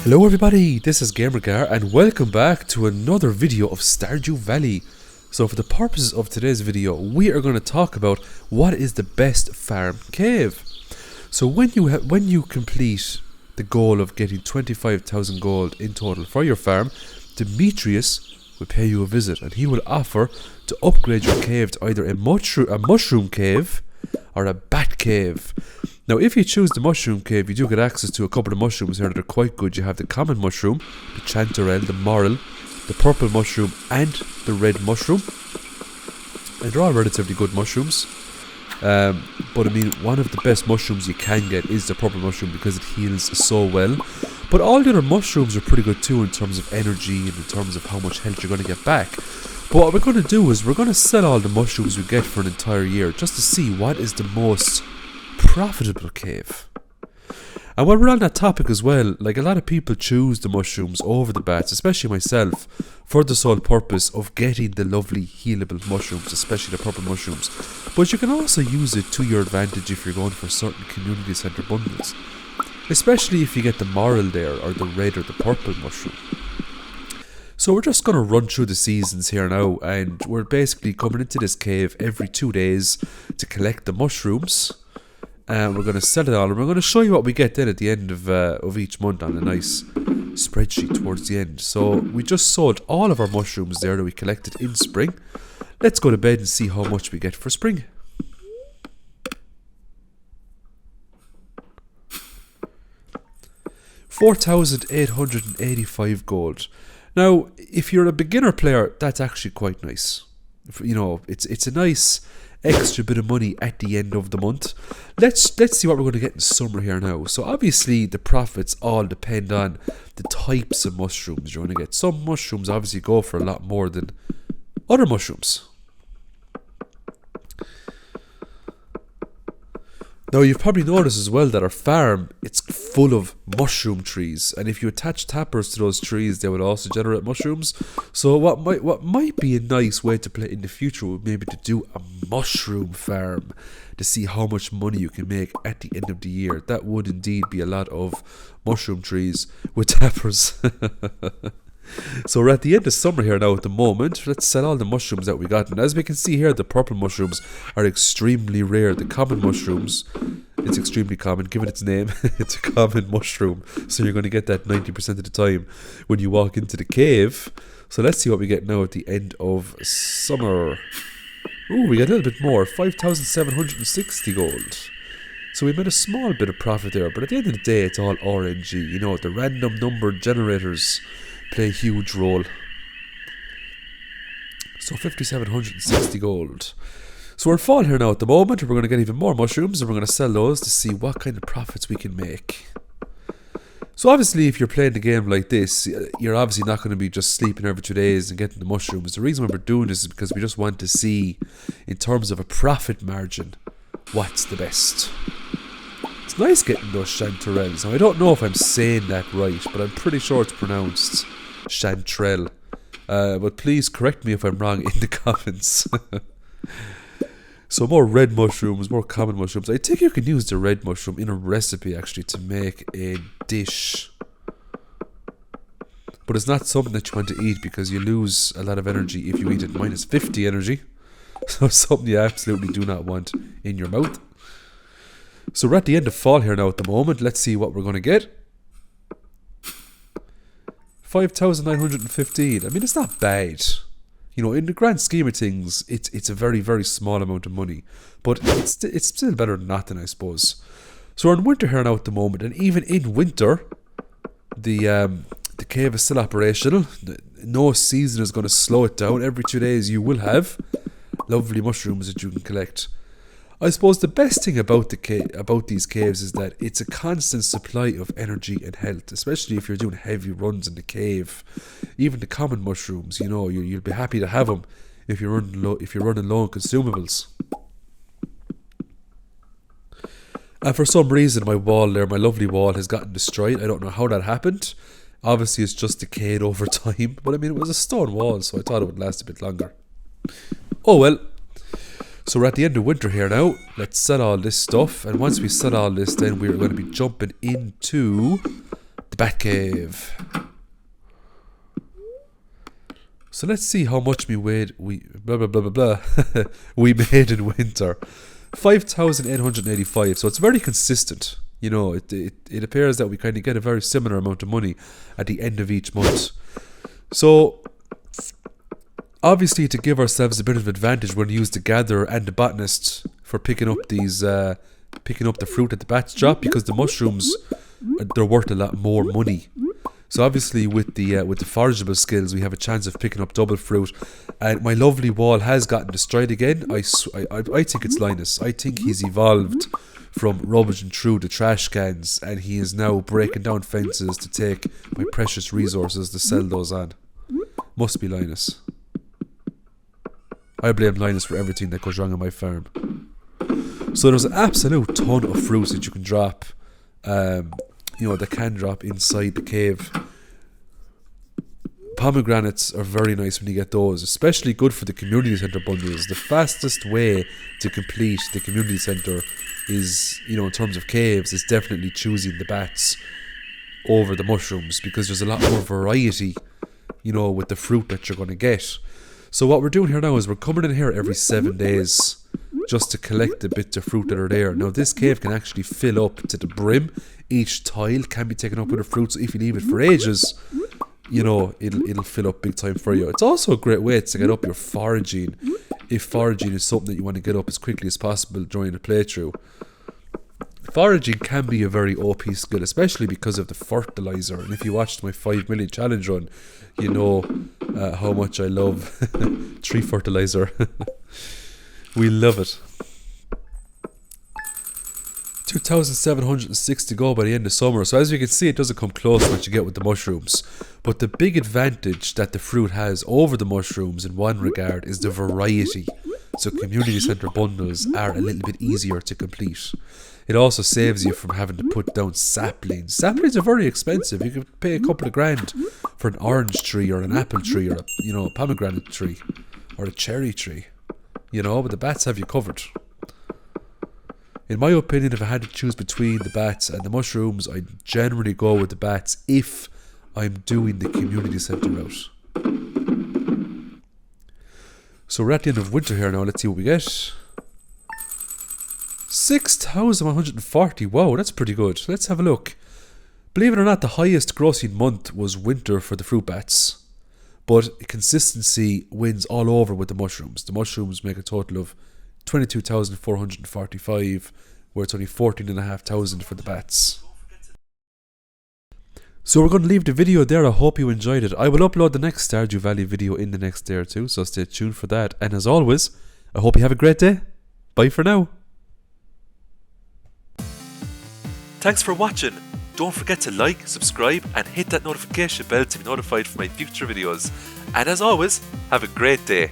Hello everybody, this is GamerGar and welcome back to another video of Stardew Valley. So for the purposes of today's video, we are going to talk about what is the best farm cave. So when you complete the goal of getting 25,000 gold in total for your farm, Demetrius will pay you a visit and he will offer to upgrade your cave to either a mushroom cave or a bat cave. Now if you choose the mushroom cave, you do get access to a couple of mushrooms here that are quite good. You have the common mushroom, the chanterelle, the morel, the purple mushroom and the red mushroom, and they're all relatively good mushrooms. But I mean, one of the best mushrooms you can get is the purple mushroom because it heals so well. But all the other mushrooms are pretty good too in terms of energy and in terms of how much health you're going to get back. But what we're going to do is we're going to sell all the mushrooms we get for an entire year just to see what is the most profitable cave. And while we're on that topic as well, like a lot of people choose the mushrooms over the bats, especially myself, for the sole purpose of getting the lovely healable mushrooms, especially the purple mushrooms. But you can also use it to your advantage if you're going for certain community centre bundles, especially if you get the morel there or the red or the purple mushroom. So we're just going to run through the seasons here now, and we're basically coming into this cave every 2 days to collect the mushrooms. And we're going to sell it all, and we're going to show you what we get then at the end of each month on a nice spreadsheet towards the end. So we just sold all of our mushrooms there that we collected in spring. Let's go to bed and see how much we get for spring. $4,885 gold. Now, if you're a beginner player, that's actually quite nice. You know, it's a nice extra bit of money at the end of the month. Let's see what we're going to get in summer here now. So obviously the profits all depend on the types of mushrooms you're going to get. Some mushrooms obviously go for a lot more than other mushrooms. Now you've probably noticed as well that our farm, it's full of mushroom trees, and if you attach tappers to those trees, they would also generate mushrooms. So what might be a nice way to play in the future would maybe to do a mushroom farm to see how much money you can make at the end of the year. That would indeed be a lot of mushroom trees with tappers. So we're at the end of summer here now at the moment. Let's sell all the mushrooms that we got. And as we can see here, the purple mushrooms are extremely rare. The common mushrooms, it's extremely common, given its name. It's a common mushroom. So you're going to get that 90% of the time when you walk into the cave. So let's see what we get now at the end of summer. Ooh, we get a little bit more. 5,760 gold. So we made a small bit of profit there. But at the end of the day, it's all RNG. You know, the random number generators play a huge role. So 5,760 gold. So we're in fall here now at the moment. We're going to get even more mushrooms and we're going to sell those to see what kind of profits we can make. So obviously if you're playing the game like this, you're obviously not going to be just sleeping every 2 days and getting the mushrooms. The reason why we're doing this is because we just want to see, in terms of a profit margin, what's the best. It's nice getting those chanterelles. Now I don't know if I'm saying that right, but I'm pretty sure it's pronounced chanterelle. But please correct me if I'm wrong in the comments. So more red mushrooms, more common mushrooms. I think you can use the red mushroom in a recipe actually to make a dish. But it's not something that you want to eat because you lose a lot of energy if you eat it. Minus 50 energy. So something you absolutely do not want in your mouth. So we're at the end of fall here now at the moment. Let's see what we're going to get. 5,915. I mean, it's not bad. You know, in the grand scheme of things, it's a very, very small amount of money. But it's still better than nothing, I suppose. So we're in winter here now at the moment. And even in winter, the cave is still operational. No season is going to slow it down. Every 2 days you will have lovely mushrooms that you can collect. I suppose the best thing about these caves is that it's a constant supply of energy and health, especially if you're doing heavy runs in the cave. Even the common mushrooms, you know, you'll be happy to have them if you're running low on consumables. And for some reason, my wall there, my lovely wall, has gotten destroyed. I don't know how that happened. Obviously, it's just decayed over time, but I mean, it was a stone wall, so I thought it would last a bit longer. Oh well. So we're at the end of winter here now. Let's sell all this stuff. And once we sell all this, then we're going to be jumping into the bat cave. So let's see how much we made we made in winter. 5,885. So it's very consistent. You know, it appears that we kind of get a very similar amount of money at the end of each month. So obviously, to give ourselves a bit of advantage, we're going to use the gatherer and the botanist for picking up these, picking up the fruit that the bats drop, because the mushrooms, they're worth a lot more money. So obviously, with the forageable skills, we have a chance of picking up double fruit. And my lovely wall has gotten destroyed again. I think it's Linus. I think he's evolved from rummaging through the trash cans, and he is now breaking down fences to take my precious resources to sell those on. Must be Linus. I blame Linus for everything that goes wrong on my farm. So there's an absolute ton of fruits that you can drop. You know, that can drop inside the cave. Pomegranates are very nice when you get those, especially good for the community centre bundles. The fastest way to complete the community centre is, you know, in terms of caves, is definitely choosing the bats over the mushrooms, because there's a lot more variety, you know, with the fruit that you're going to get. So what we're doing here now is we're coming in here every 7 days just to collect the bits of fruit that are there. Now this cave can actually fill up to the brim. Each tile can be taken up with a fruit, so if you leave it for ages, you know, it'll fill up big time for you. It's also a great way to get up your foraging, if foraging is something that you want to get up as quickly as possible during the playthrough. Foraging can be a very OP skill, especially because of the fertilizer. And if you watched my 5 million challenge run, you know how much I love tree fertilizer. We love it. 2,706 to go by the end of summer. So as you can see, it doesn't come close to what you get with the mushrooms. But the big advantage that the fruit has over the mushrooms in one regard is the variety. So community centre bundles are a little bit easier to complete. It also saves you from having to put down saplings. Saplings are very expensive. You could pay a couple of grand for an orange tree or an apple tree or a, you know, a pomegranate tree or a cherry tree. You know, but the bats have you covered. In my opinion, if I had to choose between the bats and the mushrooms, I'd generally go with the bats if I'm doing the community centre route. So we're at the end of winter here now. Let's see what we get. 6,140. Wow, that's pretty good. Let's have a look. Believe it or not, the highest grossing month was winter for the fruit bats. But consistency wins all over with the mushrooms. The mushrooms make a total of 22,445, where it's only 14,500 for the bats. So we're going to leave the video there. I hope you enjoyed it. I will upload the next Stardew Valley video in the next day or two, so stay tuned for that. And as always, I hope you have a great day. Bye for now. Thanks for watching. Don't forget to like, subscribe and hit that notification bell to be notified for my future videos. And as always, have a great day.